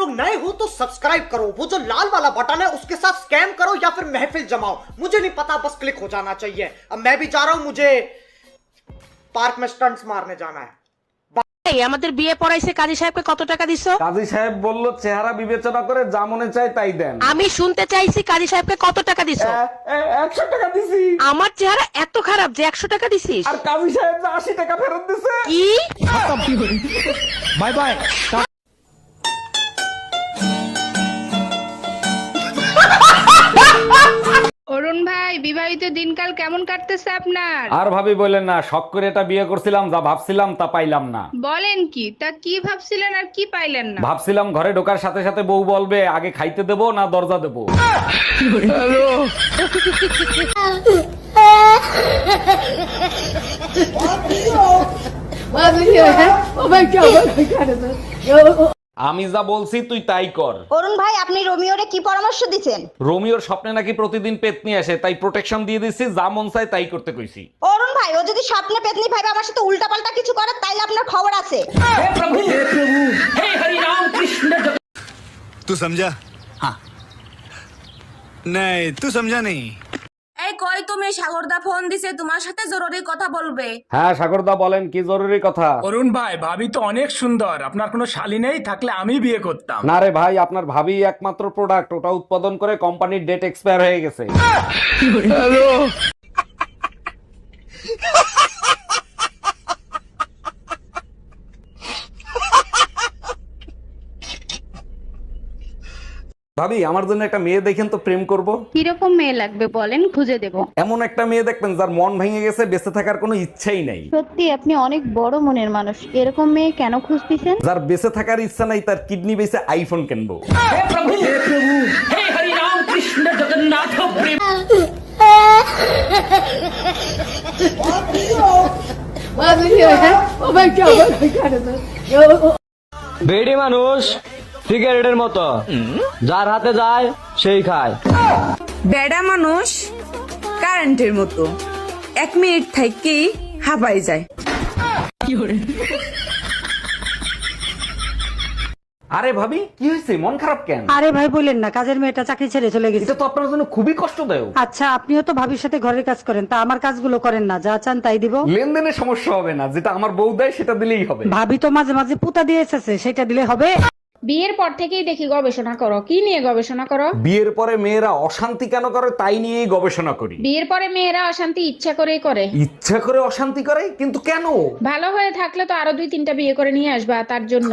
लोग नए हो तो सब्सक्राइब करो, वो जो लाल वाला बटन है उसके साथ स्कैम करो या फिर महफिल जमाओ, मुझे नहीं पता, बस क्लिक हो जाना चाहिए। अब मैं भी जा रहा हूं, मुझे पार्क में स्टंट्स मारने जाना है। আমাদের বিয়ে পড়াইছে কাজী সাহেবকে কত টাকা দিছো? কাজী সাহেব বলল চেহারা বিবেচনা করে যা মনে চায় তাই দেন। আমি শুনতে চাইছি কাজী সাহেবকে কত টাকা দিছো? 100 টাকা দিছি। আমার চেহারা এত খারাপ যে 100 টাকা দিছিস? আর কাজী সাহেব 80 টাকা ফেরত দিছে। কি? Bye bye. অরুণ ভাই, বিবাহিত দিনকাল কেমন কাটতেছে আপনার? আর ভাবি বলেন না, শখ করে এটা বিয়ে করছিলাম, যা ভাবছিলাম তা পাইলাম না। বলেন কি? তা কি ভাবছিলেন আর কি পাইলেন না? ভাবছিলাম ঘরে ঢোকার সাথে সাথে বউ বলবে আগে খাইতে দেবো না দরজা দেবো। আমি যা বলছি তুই তাই কর। অরুণ ভাই, আপনি রোমিওরে কি পরামর্শ দিচ্ছেন? রোমিওর স্বপ্নে নাকি প্রতিদিন পেতনি আসে, তাই প্রোটেকশন দিয়ে দিচ্ছি, যা মন চায় তাই করতে কইছি। অরুণ ভাই, ও যদি স্বপ্নে পেতনি ভাইবে আমার সাথে উল্টাপাল্টা কিছু করে তাইলে আপনার খবর আছে। तू समझा? हाँ नहीं, तू समझा नहीं। এই কই তুমি? সাগরদা ফোন দিছে, তোমার সাথে জরুরি কথা বলবে। হ্যাঁ সাগরদা বলেন, কি জরুরি কথা? অরুণ ভাই, ভাবি তো অনেক সুন্দর, আপনার কোনো শালী নেই, থাকলে আমি বিয়ে করতাম। না রে ভাই, আপনার ভাবি একমাত্র প্রোডাক্ট, ওটা উৎপাদন করে কোম্পানির ডেট এক্সপায়ার হয়ে গেছে। ভাবি আমার জন্য একটা মেয়ে দেখেন তো, প্রেম করব। কিরকম মেয়ে লাগবে বলেন, খুঁজে দেব। এমন একটা মেয়ে দেখবেন যার মন ভেঙে গেছে, বেঁচে থাকার কোনো ইচ্ছাই নাই। সত্যি আপনি অনেক বড় মনের মানুষ, এরকম মেয়ে কেন খুঁজতেছেন? যার বেঁচে থাকার ইচ্ছা নাই, তার কিডনি বেঁচে আইফোন কিনবো। বেডি মানুষ সিগারেটের মতো, যার হাতে যায় সেই খায়। বেড়া মানুষ কারেন্টের মতো, 1 মিনিট থাকি হাবাই যায়। আরে ভাবি কি হয়েছে, মন খারাপ কেন? আরে ভাই বলেন না, কাজের মেয়েটা চাকরি ছেড়ে চলে গেছে। এটা তো আপনার জন্য খুবই কষ্টদায়ক। আচ্ছা, আপনিও তো ভাবির সাথে ঘরের কাজ করেন, তা আমার কাজগুলো করেন না, যা চান তাই দিব। লেনদেনে সমস্যা হবে না, যেটা আমার বউ দেয় সেটা দিলেই হবে। ভাবি তো মাঝে মাঝে পুতা দিয়ে এসেছে, সেটা দিলে হবে। বিয়ের পর থেকেই দেখি গবেষণা করো। কি নিয়ে গবেষণা করো? বিয়ের পরে মেয়েরা অশান্তি কেন করে তাই নিয়েই গবেষণা করি। বিয়ের পরে মেয়েরা অশান্তি ইচ্ছা করেই করে। ইচ্ছা করে অশান্তি করে, কিন্তু কেন? ভালো হয়ে থাকলে তো আরো 2-3টা বিয়ে করে নিয়ে আসবা তার জন্য।